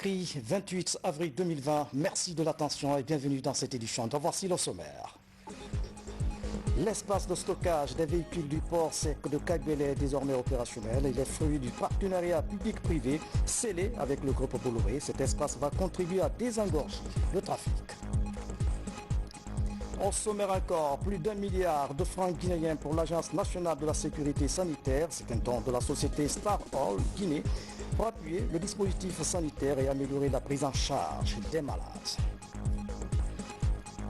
Conakry, 28 avril 2020. Merci de l'attention et bienvenue dans cette édition. Donc voici le sommaire. L'espace de stockage des véhicules du port sec de Kagbele est désormais opérationnel. Il est fruit du partenariat public-privé scellé avec le groupe Bolloré. Cet espace va contribuer à désengorger le trafic. Au sommaire encore, plus d'1 milliard de francs guinéens pour l'Agence nationale de la sécurité sanitaire. C'est un don de la société Star All Guinée pour appuyer le dispositif sanitaire et améliorer la prise en charge des malades.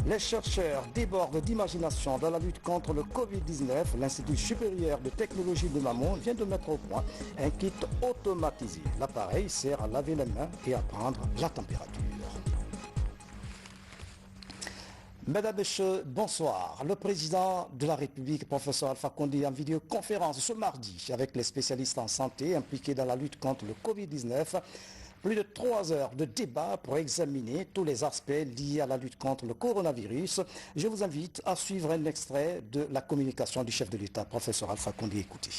Les chercheurs débordent d'imagination dans la lutte contre le Covid-19. L'Institut supérieur de technologie de Mamon vient de mettre au point un kit automatisé. L'appareil sert à laver les mains et à prendre la température. Mesdames et messieurs, bonsoir. Le président de la République, professeur Alpha Condé, en vidéoconférence ce mardi avec les spécialistes en santé impliqués dans la lutte contre le Covid-19. Plus de 3 heures de débat pour examiner tous les aspects liés à la lutte contre le coronavirus. Je vous invite à suivre un extrait de la communication du chef de l'État, professeur Alpha Condé. Écoutez.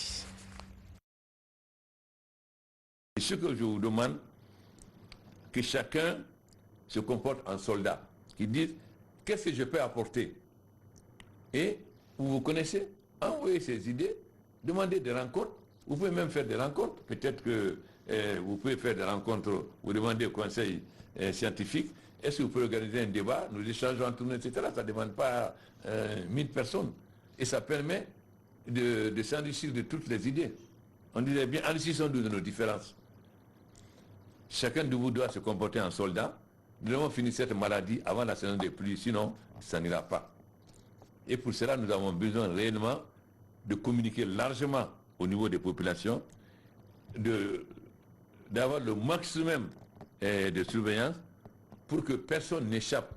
Ce que je vous demande, que chacun se comporte en soldat, qui dise qu'est-ce que je peux apporter. Et vous connaissez, envoyez ces idées, demandez des rencontres. Vous pouvez même faire des rencontres. Peut-être que vous pouvez faire des rencontres, vous demandez au conseil scientifique, est-ce que vous pouvez organiser un débat, nous échangeons entre nous, etc. Ça ne demande pas 1000 personnes. Et ça permet de s'enrichir de toutes les idées. On dirait bien, enrichissons-nous de nos différences. Chacun de vous doit se comporter en soldat. Nous devons finir cette maladie avant la saison des pluies, sinon ça n'ira pas. Et pour cela, nous avons besoin réellement de communiquer largement au niveau des populations, d'avoir le maximum de surveillance pour que personne n'échappe.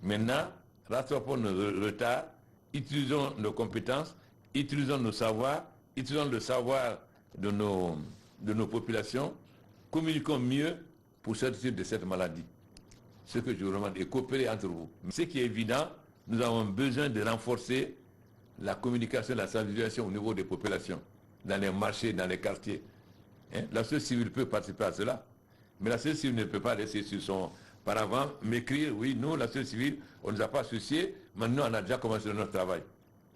Maintenant, rattrapons nos retards, utilisons nos compétences, utilisons nos savoirs, utilisons le savoir de nos populations, communiquons mieux pour sortir de cette maladie. Ce que je vous demande est coopérer entre vous. Ce qui est évident, nous avons besoin de renforcer la communication, la sensibilisation au niveau des populations, dans les marchés, dans les quartiers. La société civile peut participer à cela, mais la société civile ne peut pas rester sur son paravent, m'écrire, oui, nous, la société civile, on ne nous a pas associés, maintenant on a déjà commencé notre travail.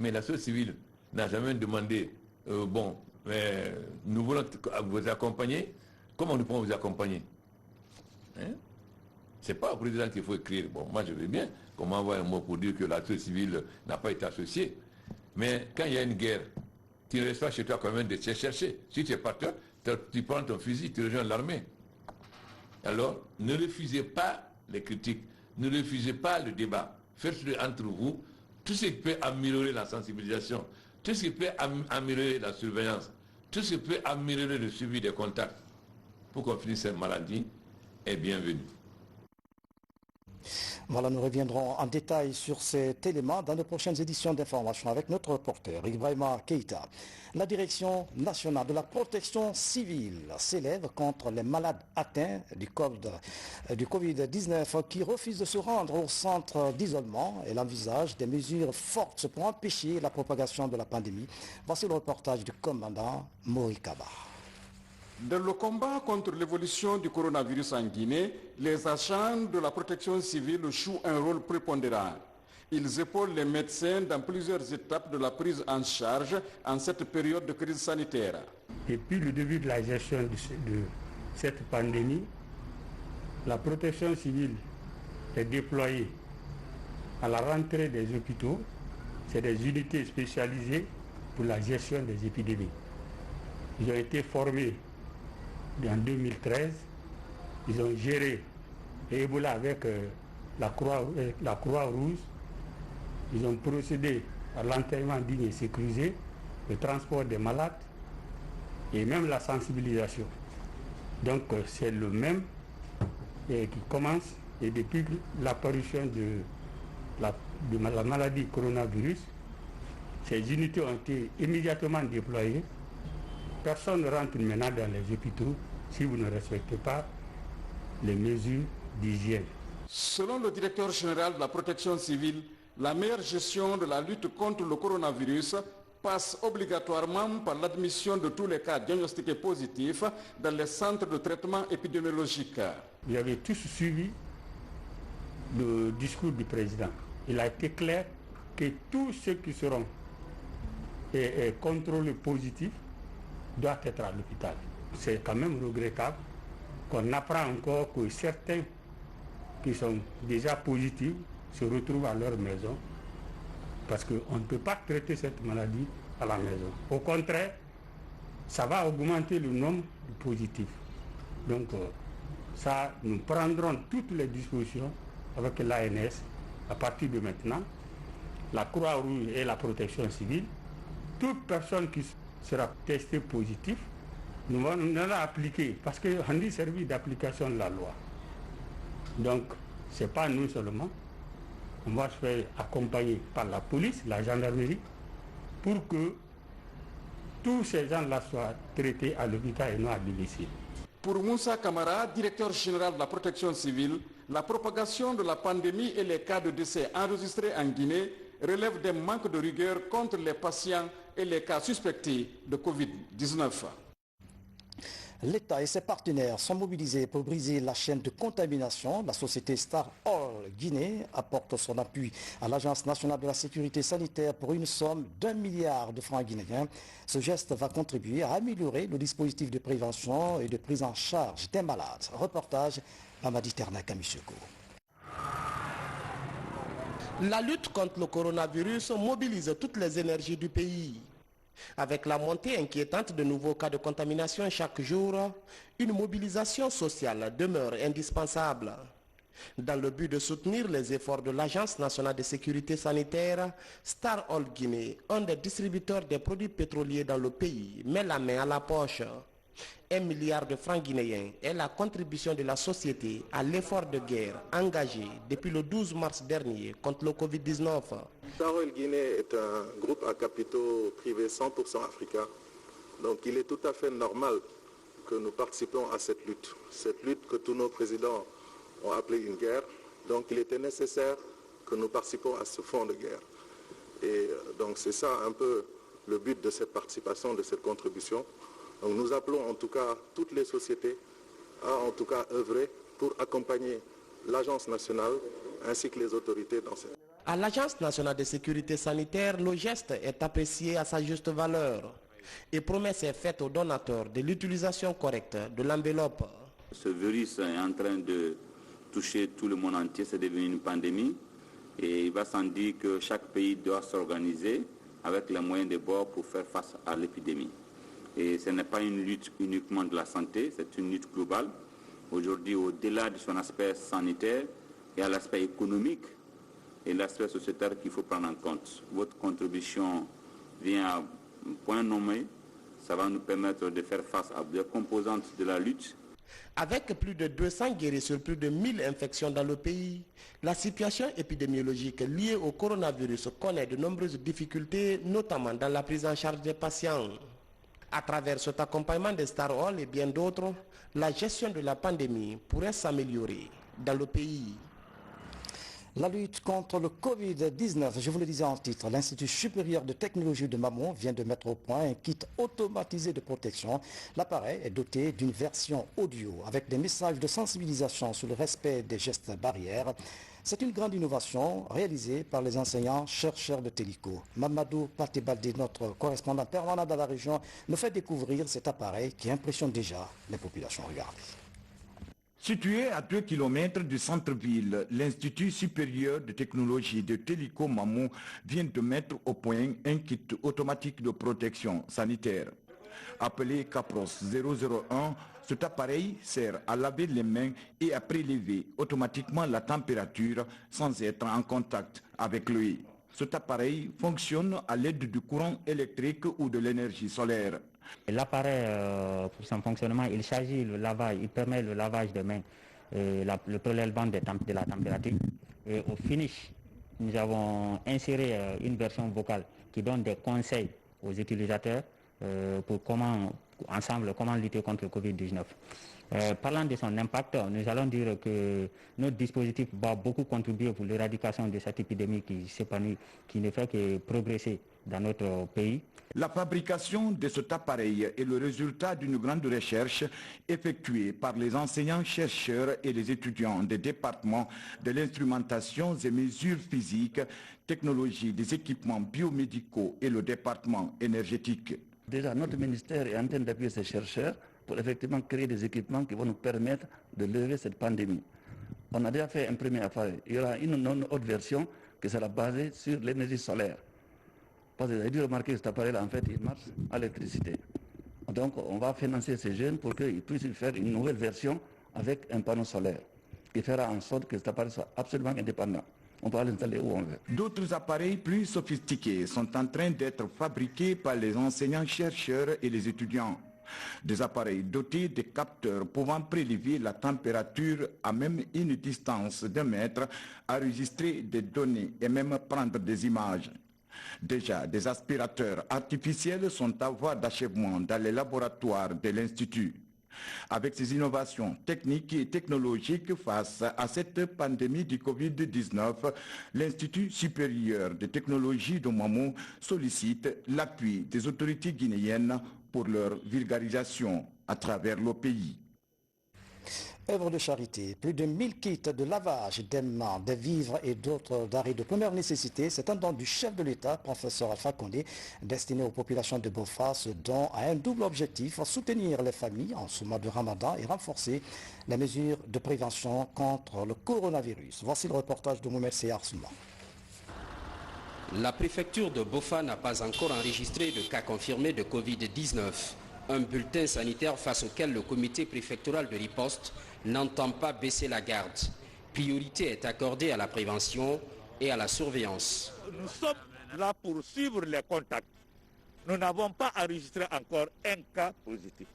Mais la société civile n'a jamais demandé, nous voulons vous accompagner, comment nous pouvons vous accompagner? Ce n'est pas au président qu'il faut écrire. Bon, moi je veux bien qu'on m'envoie un mot pour dire que la société civile n'a pas été associée. Mais quand il y a une guerre, tu ne restes pas chez toi quand même de te chercher. Si tu es parteur, tu prends ton fusil, tu rejoins l'armée. Alors, ne refusez pas les critiques, ne refusez pas le débat. Faites-le entre vous. Tout ce qui peut améliorer la sensibilisation, tout ce qui peut améliorer la surveillance, tout ce qui peut améliorer le suivi des contacts pour qu'on finisse cette maladie est bienvenu. Voilà, nous reviendrons en détail sur cet élément dans les prochaines éditions d'information avec notre reporter Ibrahima Keïta. La Direction nationale de la protection civile s'élève contre les malades atteints du Covid-19 qui refusent de se rendre au centre d'isolement. Elle envisage des mesures fortes pour empêcher la propagation de la pandémie. Voici le reportage du commandant Morikaba. Dans le combat contre l'évolution du coronavirus en Guinée, les agents de la protection civile jouent un rôle prépondérant. Ils épaulent les médecins dans plusieurs étapes de la prise en charge en cette période de crise sanitaire. Depuis le début de la gestion de cette pandémie, la protection civile est déployée à la rentrée des hôpitaux. C'est des unités spécialisées pour la gestion des épidémies. Ils ont été formés en 2013, ils ont géré l'Ebola avec la Croix-Rouge, ils ont procédé à l'enterrement digne et sécurisé, le transport des malades et même la sensibilisation. Donc c'est le même qui commence, et depuis l'apparition de la maladie coronavirus, ces unités ont été immédiatement déployées. Personne ne rentre maintenant dans les hôpitaux si vous ne respectez pas les mesures d'hygiène. Selon le directeur général de la protection civile, la meilleure gestion de la lutte contre le coronavirus passe obligatoirement par l'admission de tous les cas diagnostiqués positifs dans les centres de traitement épidémiologique. Vous avez tous suivi le discours du président. Il a été clair que tous ceux qui seront contrôlés positifs doivent être à l'hôpital. C'est quand même regrettable qu'on apprend encore que certains qui sont déjà positifs se retrouvent à leur maison parce qu'on ne peut pas traiter cette maladie à la maison. Au contraire, ça va augmenter le nombre de positifs. Donc ça, nous prendrons toutes les dispositions avec l'ANS à partir de maintenant, la Croix-Rouge et la protection civile. Toute personne qui sera testée positive, nous allons appliquer parce qu'on dit service d'application de la loi. Donc, ce n'est pas nous seulement. On va se faire accompagner par la police, la gendarmerie, pour que tous ces gens-là soient traités à l'hôpital et non à domicile. Pour Moussa Kamara, directeur général de la protection civile, la propagation de la pandémie et les cas de décès enregistrés en Guinée relèvent d'un manque de rigueur contre les patients et les cas suspectés de Covid-19. L'État et ses partenaires sont mobilisés pour briser la chaîne de contamination. La société Star Oil Guinée apporte son appui à l'Agence nationale de la sécurité sanitaire pour une somme d'1 milliard de francs guinéens. Ce geste va contribuer à améliorer le dispositif de prévention et de prise en charge des malades. Reportage Mamadi Terna Kamiseko. La lutte contre le coronavirus mobilise toutes les énergies du pays. Avec la montée inquiétante de nouveaux cas de contamination chaque jour, une mobilisation sociale demeure indispensable. Dans le but de soutenir les efforts de l'Agence nationale de sécurité sanitaire, Star Oil Guinée, un des distributeurs des produits pétroliers dans le pays, met la main à la poche. 1 milliard de francs guinéens est la contribution de la société à l'effort de guerre engagé depuis le 12 mars dernier contre le Covid-19. Star Oil Guinée est un groupe à capitaux privés 100% africain. Donc il est tout à fait normal que nous participions à cette lutte. Cette lutte que tous nos présidents ont appelée une guerre. Donc il était nécessaire que nous participions à ce fonds de guerre. Et donc c'est ça un peu le but de cette participation, de cette contribution. Donc nous appelons en tout cas toutes les sociétés à en tout cas œuvrer pour accompagner l'Agence nationale ainsi que les autorités dans cette... À l'Agence nationale de sécurité sanitaire, le geste est apprécié à sa juste valeur et promesse est faite aux donateurs de l'utilisation correcte de l'enveloppe. Ce virus est en train de toucher tout le monde entier, c'est devenu une pandémie et il va sans dire que chaque pays doit s'organiser avec les moyens de bord pour faire face à l'épidémie. Et ce n'est pas une lutte uniquement de la santé, c'est une lutte globale. Aujourd'hui, au-delà de son aspect sanitaire, il y a l'aspect économique et l'aspect sociétal qu'il faut prendre en compte. Votre contribution vient à un point nommé. Ça va nous permettre de faire face à des composantes de la lutte. Avec plus de 200 guéris sur plus de 1000 infections dans le pays, la situation épidémiologique liée au coronavirus connaît de nombreuses difficultés, notamment dans la prise en charge des patients. À travers cet accompagnement de Star Oil et bien d'autres, la gestion de la pandémie pourrait s'améliorer dans le pays. La lutte contre le Covid-19, je vous le disais en titre, l'Institut supérieur de technologie de Mamon vient de mettre au point un kit automatisé de protection. L'appareil est doté d'une version audio avec des messages de sensibilisation sur le respect des gestes barrières. C'est une grande innovation réalisée par les enseignants-chercheurs de Télico. Mamadou Patebalde, notre correspondant permanent dans la région, nous fait découvrir cet appareil qui impressionne déjà les populations. Regardez. Situé à 2 km du centre-ville, l'Institut supérieur de technologie de Télico Mamou vient de mettre au point un kit automatique de protection sanitaire. Appelé Capros 001, cet appareil sert à laver les mains et à prélever automatiquement la température sans être en contact avec l'œil. Cet appareil fonctionne à l'aide du courant électrique ou de l'énergie solaire. L'appareil, pour son fonctionnement, il s'agit le lavage, il permet le lavage des mains, le prélèvement de la température. Et au finish, nous avons inséré une version vocale qui donne des conseils aux utilisateurs pour comment lutter contre le Covid-19. Parlant de son impact, nous allons dire que notre dispositif va beaucoup contribuer pour l'éradication de cette épidémie qui s'épanouit, qui ne fait que progresser dans notre pays. La fabrication de cet appareil est le résultat d'une grande recherche effectuée par les enseignants-chercheurs et les étudiants des départements de l'instrumentation et mesures physiques, technologie des équipements biomédicaux et le département énergétique. Déjà, notre ministère est en train d'appuyer ces chercheurs pour effectivement créer des équipements qui vont nous permettre de lever cette pandémie. On a déjà fait un premier appareil. Il y aura une autre version qui sera basée sur l'énergie solaire. Parce que vous avez dû remarquer que cet appareil-là, en fait, il marche à l'électricité. Donc, on va financer ces jeunes pour qu'ils puissent faire une nouvelle version avec un panneau solaire qui fera en sorte que cet appareil soit absolument indépendant. On peut l'installer où on veut. D'autres appareils plus sophistiqués sont en train d'être fabriqués par les enseignants-chercheurs et les étudiants. Des appareils dotés de capteurs pouvant prélever la température à même une distance d'1 mètre, enregistrer des données et même prendre des images. Déjà, des aspirateurs artificiels sont en voie d'achèvement dans les laboratoires de l'Institut. Avec ces innovations techniques et technologiques face à cette pandémie du Covid-19, l'Institut supérieur de technologie de Ouamou sollicite l'appui des autorités guinéennes pour leur vulgarisation à travers le pays. Œuvre de charité, plus de 1000 kits de lavage des mains, des vivres et d'autres denrées de première nécessité. C'est un don du chef de l'État, professeur Alpha Condé, destiné aux populations de Bofa. Ce don a un double objectif, soutenir les familles en ce mois de Ramadan et renforcer les mesures de prévention contre le coronavirus. Voici le reportage de Mohamed Seyar Souma. La préfecture de Bofa n'a pas encore enregistré de cas confirmés de Covid-19. Un bulletin sanitaire face auquel le comité préfectoral de riposte n'entend pas baisser la garde. Priorité est accordée à la prévention et à la surveillance. Nous sommes là pour suivre les contacts. Nous n'avons pas enregistré encore un cas positif.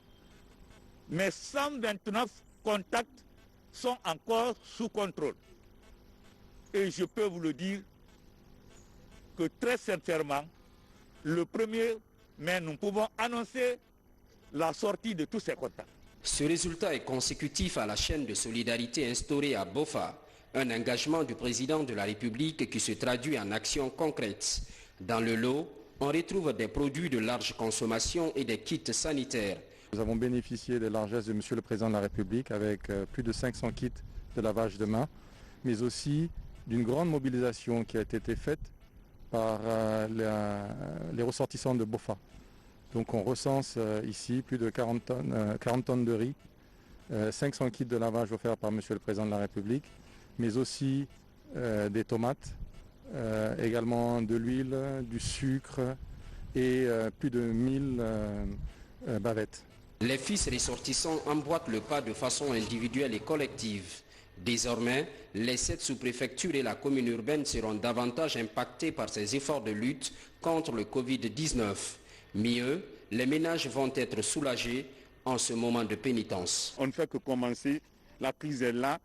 Mais 129 contacts sont encore sous contrôle. Et je peux vous le dire que très sincèrement, le 1er mai, nous pouvons annoncer la sortie de tous ces contacts. Ce résultat est consécutif à la chaîne de solidarité instaurée à Bofa, un engagement du président de la République qui se traduit en actions concrètes. Dans le lot, on retrouve des produits de large consommation et des kits sanitaires. Nous avons bénéficié des largesses de Monsieur le Président de la République avec plus de 500 kits de lavage de mains, mais aussi d'une grande mobilisation qui a été faite par les ressortissants de Bofa. Donc on recense ici plus de 40 tonnes de riz, 500 kits de lavage offerts par Monsieur le Président de la République, mais aussi des tomates, également de l'huile, du sucre et plus de 1000 bavettes. Les fils ressortissants emboîtent le pas de façon individuelle et collective. Désormais, les 7 sous-préfectures et la commune urbaine seront davantage impactées par ces efforts de lutte contre le Covid-19. Mieux, les ménages vont être soulagés en ce moment de pénitence. On ne fait que commencer, la crise est là,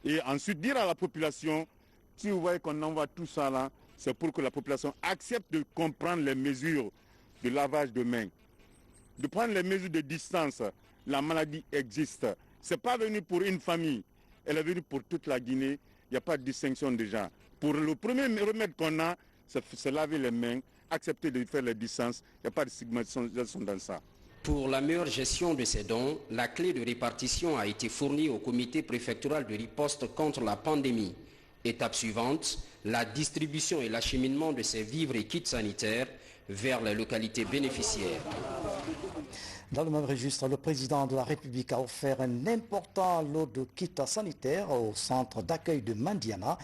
et ensuite dire à la population, si vous voyez qu'on envoie tout ça là, c'est pour que la population accepte de comprendre les mesures de lavage de mains, de prendre les mesures de distance. La maladie existe. Ce n'est pas venu pour une famille, elle est venue pour toute la Guinée, il n'y a pas de distinction déjà. Pour le premier remède qu'on a, c'est laver les mains, accepter de faire les distances, il n'y a pas de stigmatisation dans ça. Pour la meilleure gestion de ces dons, la clé de répartition a été fournie au comité préfectoral de riposte contre la pandémie. Étape suivante, la distribution et l'acheminement de ces vivres et kits sanitaires vers les localités bénéficiaires. Dans le même registre, le président de la République a offert un important lot de kits sanitaires au centre d'accueil de Mandiana.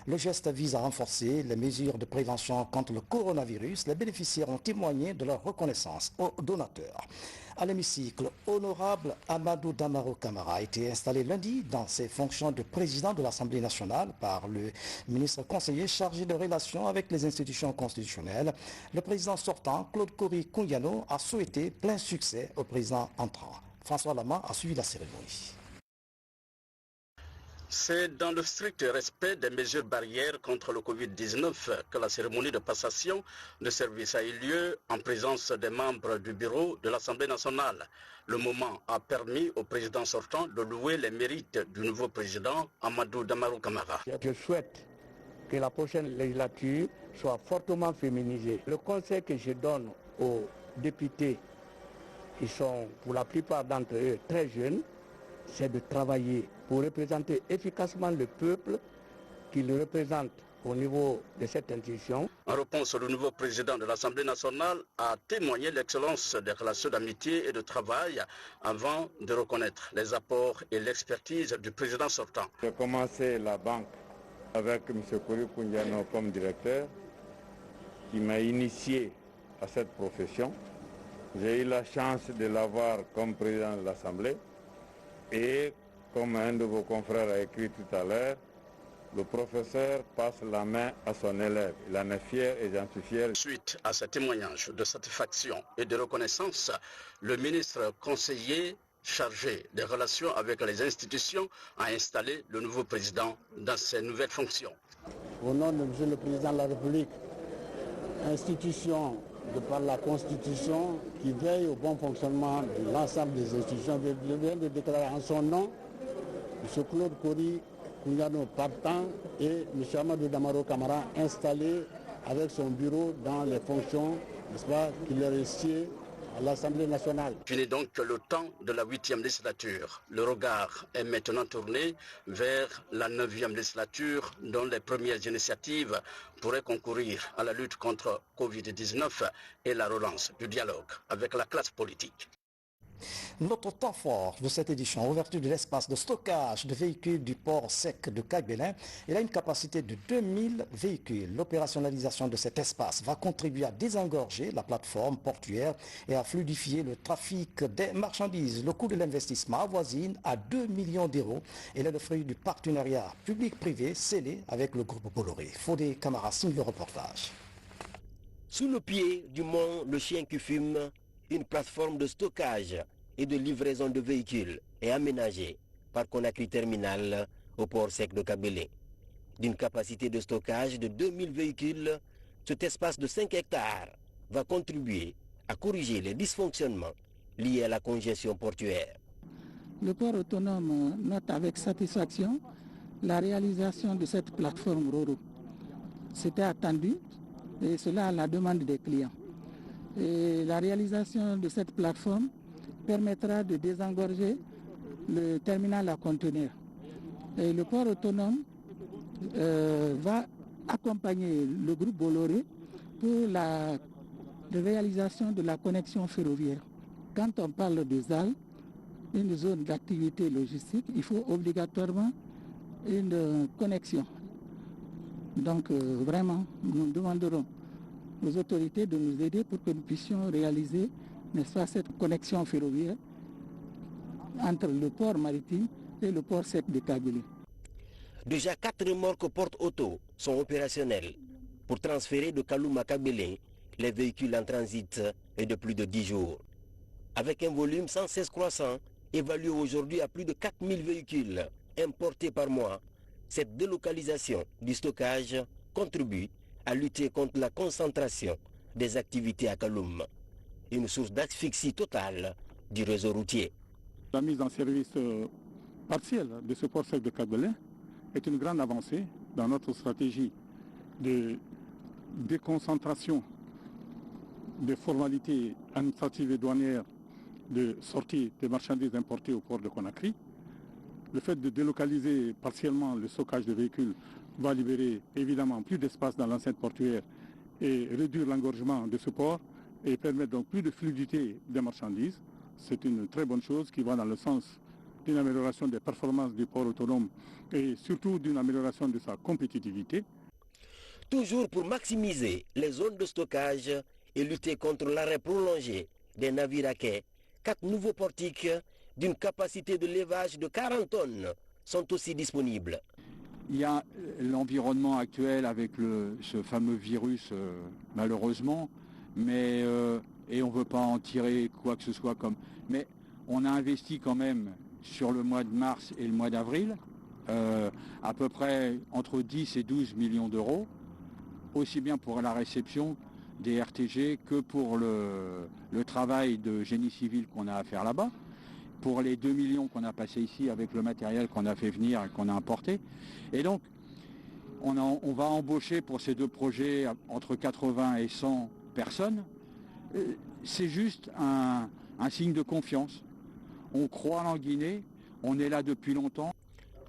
Le geste vise à renforcer les mesures de prévention contre le coronavirus. Les bénéficiaires ont témoigné de leur reconnaissance aux donateurs. À l'hémicycle, honorable Amadou Damaro Camara a été installé lundi dans ses fonctions de président de l'Assemblée nationale par le ministre conseiller chargé de relations avec les institutions constitutionnelles. Le président sortant, Claude Kory Kounyano, a souhaité plein succès au président entrant. François Lama a suivi la cérémonie. C'est dans le strict respect des mesures barrières contre le Covid-19 que la cérémonie de passation de service a eu lieu en présence des membres du bureau de l'Assemblée nationale. Le moment a permis au président sortant de louer les mérites du nouveau président Amadou Damarou Kamara. Je souhaite que la prochaine législature soit fortement féminisée. Le conseil que je donne aux députés, qui sont pour la plupart d'entre eux très jeunes, c'est de travailler pour représenter efficacement le peuple qu'ils représentent au niveau de cette institution. En réponse, le nouveau président de l'Assemblée nationale a témoigné l'excellence des relations d'amitié et de travail avant de reconnaître les apports et l'expertise du président sortant. J'ai commencé la banque avec M. Kouri Koundiano comme directeur, qui m'a initié à cette profession. J'ai eu la chance de l'avoir comme président de l'Assemblée. Et comme un de vos confrères a écrit tout à l'heure, le professeur passe la main à son élève. Il en est fier et j'en suis fier. Suite à ce témoignage de satisfaction et de reconnaissance, le ministre conseiller chargé des relations avec les institutions a installé le nouveau président dans ses nouvelles fonctions. Au nom de M. le Président de la République, institution de par la Constitution qui veille au bon fonctionnement de l'ensemble des institutions, je viens de déclarer en son nom M. Claude Kouri Koundiano partant et M. Amadou Damarou Kamara installé avec son bureau dans les fonctions, n'est-ce pas, qui leur est sied à l'Assemblée nationale. Fini donc le temps de la 8e législature. Le regard est maintenant tourné vers la 9e législature dont les premières initiatives pourraient concourir à la lutte contre Covid-19 et la relance du dialogue avec la classe politique. Notre temps fort de cette édition, ouverture de l'espace de stockage de véhicules du port sec de Kagbélin. Il a une capacité de 2000 véhicules. L'opérationnalisation de cet espace va contribuer à désengorger la plateforme portuaire et à fluidifier le trafic des marchandises. Le coût de l'investissement avoisine à 2 millions d'euros. Il est le fruit du partenariat public-privé scellé avec le groupe Bolloré. Fodé Camara signe le reportage. Sous le pied du mont Le Chien qui fume, une plateforme de stockage et de livraison de véhicules est aménagée par Conakry Terminal au port sec de Kagbélin. D'une capacité de stockage de 2000 véhicules, cet espace de 5 hectares va contribuer à corriger les dysfonctionnements liés à la congestion portuaire. Le port autonome note avec satisfaction la réalisation de cette plateforme RoRo. C'était attendu et cela à la demande des clients. Et la réalisation de cette plateforme permettra de désengorger le terminal à conteneurs. Et le port autonome va accompagner le groupe Bolloré pour la réalisation de la connexion ferroviaire. Quand on parle de ZAL, une zone d'activité logistique, il faut obligatoirement une connexion. Donc vraiment, nous demanderons aux autorités de nous aider pour que nous puissions réaliser, n'est-ce pas, cette connexion ferroviaire entre le port maritime et le port sec de Kabylie. Déjà 4 remorques porte-auto sont opérationnelles pour transférer de Kaloum à Kabylie les véhicules en transit et de plus de 10 jours. Avec un volume sans cesse croissant, évalué aujourd'hui à plus de 4000 véhicules importés par mois, cette délocalisation du stockage contribue à lutter contre la concentration des activités à Kaloum, une source d'asphyxie totale du réseau routier. La mise en service partielle de ce port sec de Kabylie est une grande avancée dans notre stratégie de déconcentration des formalités administratives et douanières de sortie des marchandises importées au port de Conakry. Le fait de délocaliser partiellement le stockage de véhicules va libérer évidemment plus d'espace dans l'enceinte portuaire et réduire l'engorgement de ce port et permettre donc plus de fluidité des marchandises. C'est une très bonne chose qui va dans le sens d'une amélioration des performances du port autonome et surtout d'une amélioration de sa compétitivité. Toujours pour maximiser les zones de stockage et lutter contre l'arrêt prolongé des navires à quai, 4 nouveaux portiques d'une capacité de levage de 40 tonnes sont aussi disponibles. Il y a l'environnement actuel avec ce fameux virus, malheureusement, mais, et on ne veut pas en tirer quoi que ce soit comme... Mais on a investi quand même sur le mois de mars et le mois d'avril à peu près entre 10 et 12 millions d'euros, aussi bien pour la réception des RTG que pour le travail de génie civil qu'on a à faire là-bas, pour les 2 millions qu'on a passés ici avec le matériel qu'on a fait venir et qu'on a importé. Et donc, on va embaucher pour ces deux projets entre 80 et 100 personnes. C'est juste un signe de confiance. On croit en Guinée, on est là depuis longtemps.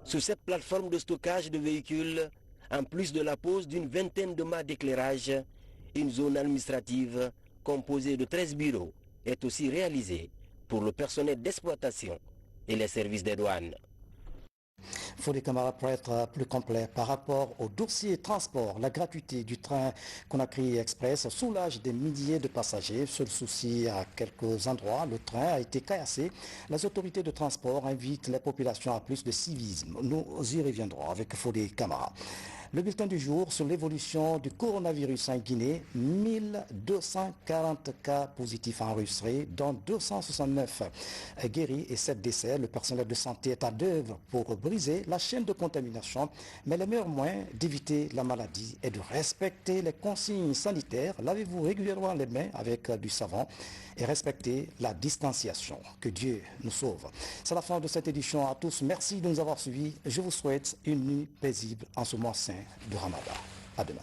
Sur cette plateforme de stockage de véhicules, en plus de la pose d'une vingtaine de mâts d'éclairage, une zone administrative composée de 13 bureaux est aussi réalisée pour le personnel d'exploitation et les services des douanes. Fodé Camara, pour être plus complet par rapport au dossier transport, la gratuité du train Conakry Express soulage des milliers de passagers. Seul souci, à quelques endroits, le train a été caillassé. Les autorités de transport invitent les populations à plus de civisme. Nous y reviendrons avec Fodé Camara. Le bulletin du jour sur l'évolution du coronavirus en Guinée, 1240 cas positifs enregistrés, dont 269 guéris et 7 décès. Le personnel de santé est à l'œuvre pour briser la chaîne de contamination, mais le meilleur moyen d'éviter la maladie est de respecter les consignes sanitaires. Lavez-vous régulièrement les mains avec du savon et respectez la distanciation. Que Dieu nous sauve. C'est la fin de cette édition à tous. Merci de nous avoir suivis. Je vous souhaite une nuit paisible en ce mois saint de Ramadan. À demain.